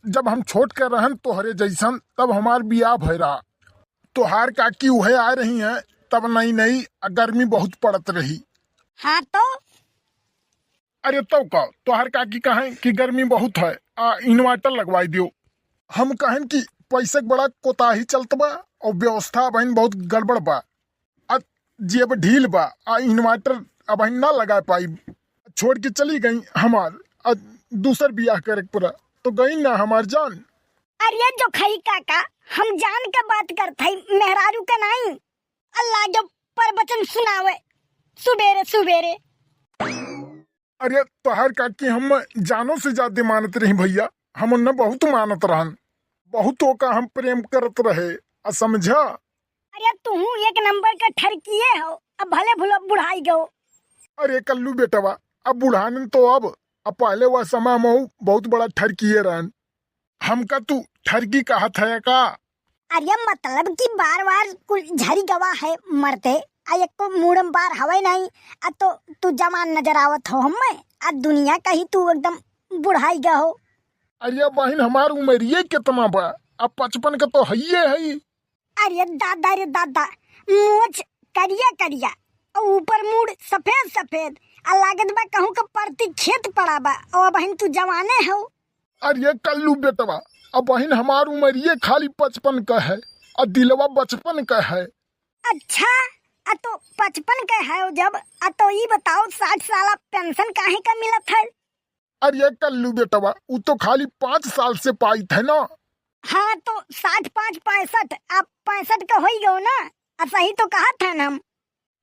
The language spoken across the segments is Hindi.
जब हम छोट के रहन तोहरे जैसन तब हमार बियाह भय रहा। तोहार काकी उहे आ रही हैं तब नई नई गर्मी बहुत पड़त रही। हाँ तो अरे तब का तोहार काकी कहें कि गर्मी बहुत है इन्वर्टर लगवाई दियो। हम कहें कि पैसे के बड़ा कोताही चलत बा और व्यवस्था बहन बहुत गड़बड़ बा। जेब ढील बा इन्वर्टर अब ना लगा पाई। छोड़ के चली गई हमार दूसर बियाह करे पूरा तो गई ना हमार जान। अरे जो खई काका हम जान के बात करते मेहरारू के नहीं। अल्लाह जो प्रवचन सुनावे सुबेरे सुबेरे। अरे तोहार काकी हम जानो से ज्यादा मानत रही भैया। हम न बहुत मानत रहन बहुतों का हम प्रेम करत रहे समझा। अरे तू एक नंबर का ठरकिए हो अब भले भुलो बुढ़ाई गो। अरे कल्लू बेटवा अब बुढ़ाने तो अब पहले वह समय में बहुत बड़ा ठरकिए रहन। हमका तू ठरकी कहा था का। अरे मतलब कि बार बार कुल झरी गवा है मरते एक को मूड़म बार हवे नहीं तो तू जवान नजर आवत हो हमें दुनिया का ही तू एकदम बुढ़ाई गया हो। अरे बहन हमार उम्र कितना बा अब 55 का तो है। अरे दादा मूछ करिया करिया और ऊपर मूड सफेद सफेद लागत बा कहूँ का परती खेत पड़ा बा और बहन तू जवाने हो। अरे कल्लू बेटवा अब बहन हमार उम्र खाली 55 का है और दिलवा 55 का है। अच्छा तो 55 का है जब तो ये बताओ 60 साल पेंशन काहे का मिलत है। अरे कल्लू बेटवा वो तो खाली 5 साल से पाई थे ना। हाँ तो 60 5 65 आप 65 का हो गयो ना। सही तो कहा था ना हम।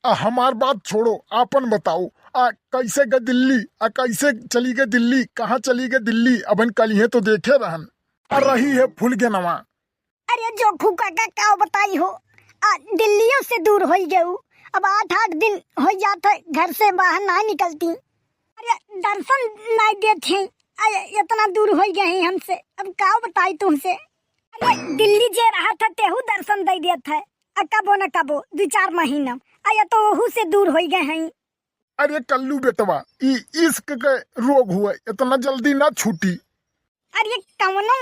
हमार बात छोड़ो आपन बताओ कैसे गए दिल्ली कैसे चली गए दिल्ली कहाँ चली गए दिल्ली अबन कल ही तो देखे रहन रही है फूल के नवा। अरे जो खूका का बताई हो दिल्लियों से दूर हो गए अब 8 दिन हो जाते घर से बाहर ना निकलती। अरे दर्शन नहीं देते इतना दूर हो गए हैं हमसे अब का बताई तुमसे। अरे दिल्ली जे रहा था तेहू दर्शन दे दिया था कबो न कबो 2-4 महीना तो वहू से दूर हो गए हैं। अरे कल्लू बेटवा इश्क के रोग हुए इतना जल्दी ना छूटी। अरे कवनो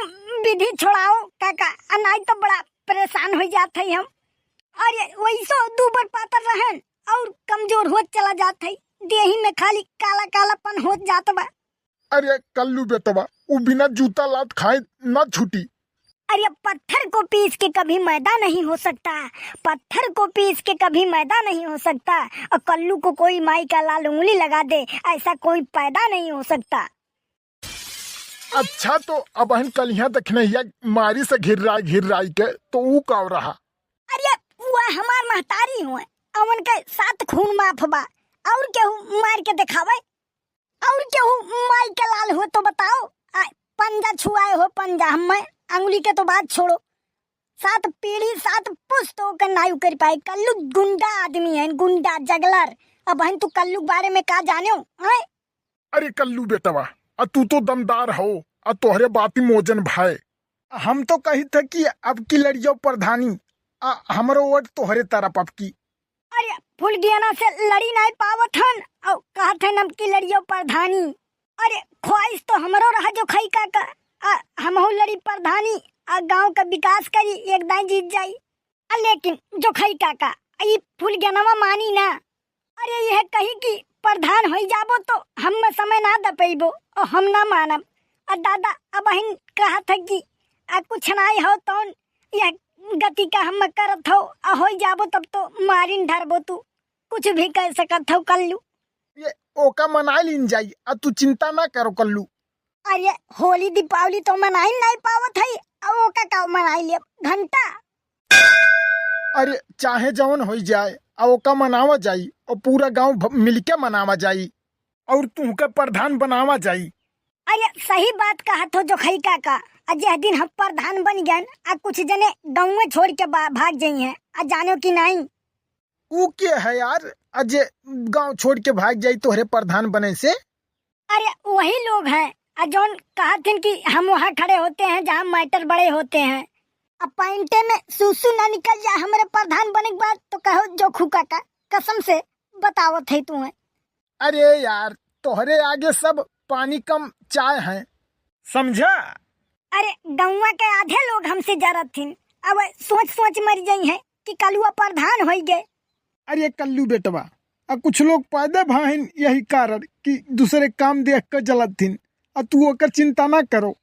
विधि छोड़ाओ काका नहीं तो बड़ा परेशान हो जाते हम। अरे वैसो दूबर पातर रहन और कमजोर हो चला जाते देही में खाली काला कालापन हो जाता बा। अरे कल्लू बेटवा वो बिना जूता लात खाए ना छूटी। अरे पत्थर को पीस के कभी मैदा नहीं हो सकता पत्थर को पीस के कभी मैदा नहीं हो सकता और कल्लू को कोई माई का लाल उंगली लगा दे ऐसा कोई पैदा नहीं हो सकता। अच्छा तो अब हम कल यहाँ देखने मारी से घिर रहा के तो वो का रहा। अरे वो हमार महतारी हुए अवन के 7 खून माफ बा और केहू मार के दिखावे और केहू माई का लाल हो तो बताओ। पंजा छुआए हो पंजा हमें अंगुली के तो बात छोड़ो 7 पीढ़ी 7 पुस्तों का नायु कर पाए। कल्लू गुंडा आदमी है गुंडा जगलर। अब बहन तू कल्लू बारे में का जाने हो। अरे कल्लू बेटवा तू तो दमदार हो तोहरे बाती मोजन भाई। हम तो कही थे कि अब की लड़ियों प्रधानी हमरो वोट तोहरे तरफ अब की। अरे फुल गियाना से लड़ी नहीं पावत हन और कहा थे नम की लड़ियों प्रधानी। अरे ख्वाहिश तो हमरो रहा जो खई का हम लड़ी प्रधानी गांव का विकास करी एक दाई जीत जाई। लेकिन जो खई काका ये फूल गनवा मानी ना। अरे यह कही कि प्रधान हो जाबो तो हम में समय ना द पैबो और हम ना मानब। दादा अब बहन कहा था कि कुछ नहीं हो तो यह गति का हम करत हो जाबो तब तो मारिन धरबो तू कुछ भी कह सकत हो कल्लू। ये ओका मना लीन जाई तू चिंता ना करो कल्लू। अरे होली दीपावली तो मनाई नहीं पावत है अब ओका का मनाई ले घंटा। अरे चाहे जवन हो जाए ओका मनावा जाई और पूरा गांव मिलके मनावा जाई और तू के प्रधान बनावा जाई। अरे सही बात कहा तो जो खई का जह दिन हम प्रधान बन गए कुछ जने गाँव में छोड़ के भाग जाई हैं जानो कि नहीं। वो क्या है यार अजय गांव छोड़ के भाग जाई तोहरे प्रधान बने से। अरे वही लोग हैं जौन कहा थे कि हम वहाँ खड़े होते हैं जहाँ मैटर बड़े होते हैं। अब पैंटे में सुसु ना निकल जाए हमारे प्रधान बने के बाद तो कहो जो खुका का कसम से बताओ थे तू। अरे यार तोहरे आगे सब पानी कम चाय है समझा। अरे गौवा के आधे लोग हमसे जरत थिन। अब सोच सोच मर गई है कि कलुआ प्रधान हो गए। अरे कल्लू बेटवा, आ कुछ लोग पैदा भाइन यही कारण कि दूसरे काम देख कर जलत थिन, आ तू ओकर चिंता ना करो।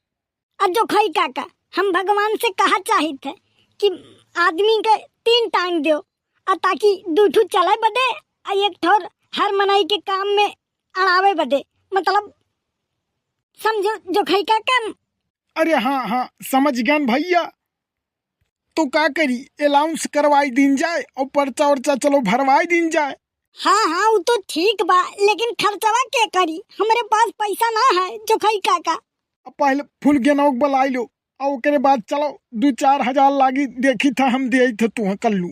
अब जो खई काका, हम भगवान से कहा चाहे थे कि आदमी के 3 टांग दो, ताकि 2 ठू चले बदे आ 1 ठोर हर मनाई के काम में अड़ावे बदे, मतलब समझो जो खई काका। अरे हाँ हाँ समझ गया भैया। तो का करी, अलाउंस करवाई दिन जाए और पर्चा वर्चा चलो भरवाई दिन जाए। हाँ हाँ वो तो ठीक बा, लेकिन खर्चवा के करी, हमारे पास पैसा ना है जो खई काका। अब पहले फुल गेनौक बुलाई लो और ओकरे बाद चलो 2-4 हजार लागी देखी था हम दे थे तू कल्लू।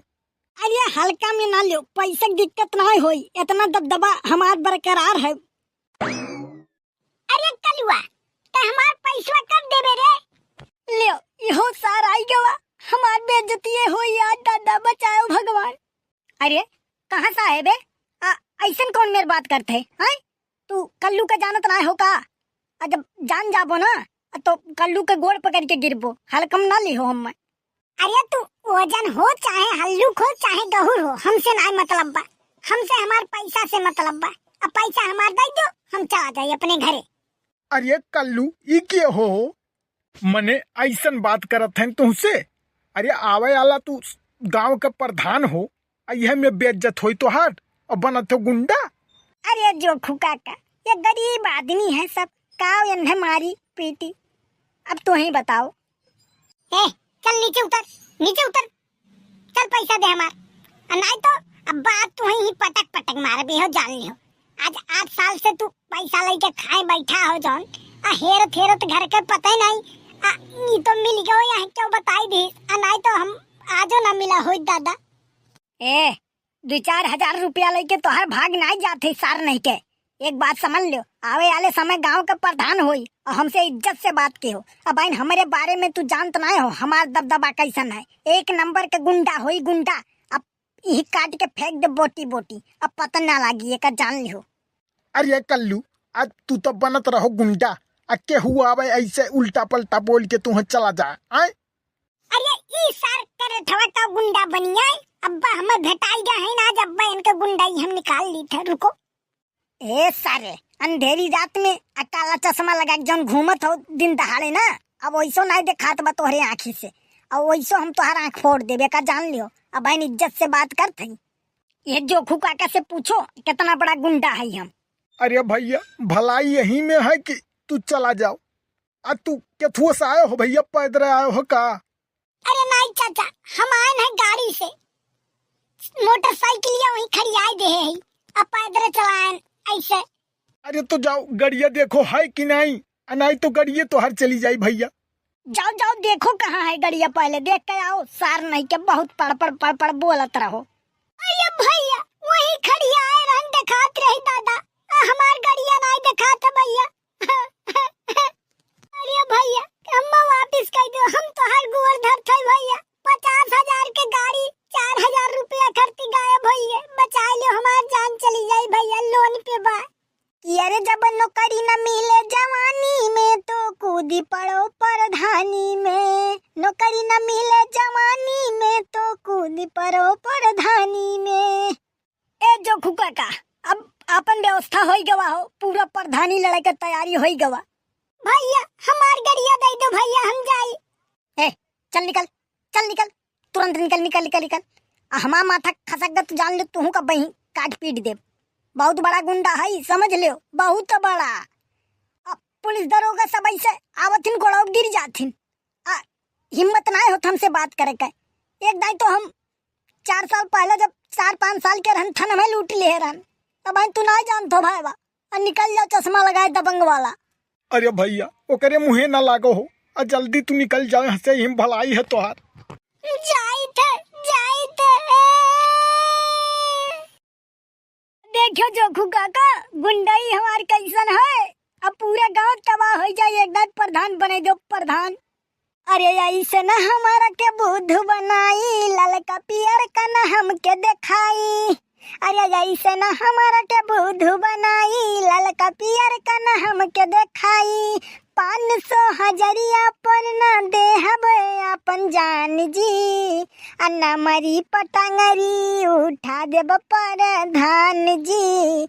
अरे हल्का में ना लो, पैसा की दिक्कत ना होई, इतना दबदबा हमार बरकरार है। अरे कलुआ, ते हमार पैसा कब देबे रे? ले इहो सार आई गवा, हमार बेइज्जती होई यार, दादा बचाओ भगवान। अरे कहाँ साहेब है? ऐसन कौन मेरे बात करते हैं? तू कल्लू का जानत ना हो का? जब जान जाबो ना तो कल्लू के गोड़ पकड़ के गिरबो, हल्कम ना लिहो हम। अरे तू वजन हो चाहे हल्लुक हो चाहे गहुर हो, हमसे ना मतलब बा, हमसे हमार पैसा से मतलब बा। अब पैसा हमार दे दो, हम चला जाए अपने घरे। अरे कल्लू ई के हो, मने ऐसन बात करत हैं तुमसे? अरे आवे आला तू गांव का प्रधान हो, यह में बेइज्जत होई तो हाट और बनत हो गुंडा। अरे जो खुका का, ये गरीब आदमी है सब, काव इन्हें मारी पीटी। अब तू ही बताओ। चल नीचे उतर, नीचे उतर, चल पैसा दे हमार, नहीं तो अब बात तू ही पटक पटक मार भी हो, जान लियो। आज 8 साल से तू पैसा लेके खाए बैठा हो जौन, हेरत हेरत घर के पता ही नहीं, ये तो मिल गयो यहाँ क्यों बताई दी, नहीं तो हम आजो ना मिला हो दादा। 2-4 हजार रुपया लेके तो हर भाग नहीं जाते सार नहीं के। एक बात समझ लो, आवे वाले समय गांव का प्रधान होई और हमसे इज्जत से बात की हो। अब आइन हमारे बारे में तू जानत ना हो, हमार दबदबा कैसन है, 1 नंबर के गुंडा होई गुंडा। अब यही काट के फेंक दे बोटी बोटी, अब पता ना लागी, एक जान लियो। अरे कल्लू, आज तू तो बनत रहो गुंडा, अके हुआ आवे ऐसे उल्टा पलटा बोल के तू चला जा। आए अरे ई सार करे थवा का गुंडा बनिया, अब्बा हमें भेटाई गया है ना, जब इनका गुंडाई हम निकाल ली थे। रुको सारे अंधेरी रात में काला चश्मा लगा के जौन घूमत हो दिन दहाड़े ना, अब वैसो नहीं देखात बा तोहरे आँखी से, अब वैसो हम तोहर आँख फोड़ देबे का, जान लियो। अब बहन इज्जत से बात करते हैं, ये जो खुकाका से पूछो कितना बड़ा गुंडा है हम। अरे भैया भलाई यही में है कि तू चला जाओ। तू केथुआ से आयो हो भैया, पैदल आयो हो का? अरे नहीं चाचा, हम आए हैं गाड़ी से, मोटरसाइकिल वहीं खड़ी आई दे है, अब पैदल चलाएं ऐसे। अरे तो जाओ गड़िया देखो है कि नहीं, नहीं तो गड़िया तो हर चली जाई भैया। जाओ जाओ देखो कहाँ है गड़िया, पहले देख के आओ, सार नहीं के बहुत पड़ बोलत रहो। अरे भैया वहीं खड़ी आए रन दिखात रही दादा, हमार गड़िया नहीं दिखात भैया। अरे भैया हम वापिस कर दो, हम तो हर गोर धरते भैया, 50,000 के गाड़ी 4,000 रुपया खर्ची गायब भैया, बचा लो हमार जान चली जाए भैया, लोन पे बा। अरे जब नौकरी न मिले जवानी में तो कूदी पड़ो प्रधानी में, नौकरी न मिले जवानी में तो कूदी पड़ो प्रधानी में। ए जो खुका का, अब अपन व्यवस्था होई गवा हो, पूरा प्रधानी लड़ाई का तैयारी होई गवा। भैया हमार गड़िया दे दो भैया, हम जाई। चल निकल, चल निकल, तुरंत निकल निकल निकल निकल। हमार माथा खसक गत, जान ले तू का बही काट पीट दे, बहुत बड़ा गुंडा है, समझ लियो, बहुत बड़ा। अब पुलिस दरोगा सब ऐसे आवथिन गोड़ा गिर जाथिन, हिम्मत ना होत हमसे बात करे का। एक दाई तो हम 4 साल पहले जब 4-5 साल के रहन थाना में लूट लिए रहन, तब तू ना जानतो भाई बा, निकल जाओ चश्मा लगाए दबंग वाला। अरे भैया ओकरे मुहे ना लागो हो, जल्दी तू निकल जाओ यहाँ से, हिम भलाई है तोहार। देखो जो खुका का गुंडाई हमार कैसन है, अब पूरा गांव तबाह हो जाए, एकदम प्रधान बने दो प्रधान। अरे ऐसे न हमारा के बुद्धू बनाई, ललका पियर का न हमके दिखाई। अरे ऐसे न हमारा के बुद्धू बनाई, ललका पियर का न हमके दिखाई। 500 हजरिया पर न देहब अपन जान जी, आ नमरी पटंगरी उठा देब प्रधान जी।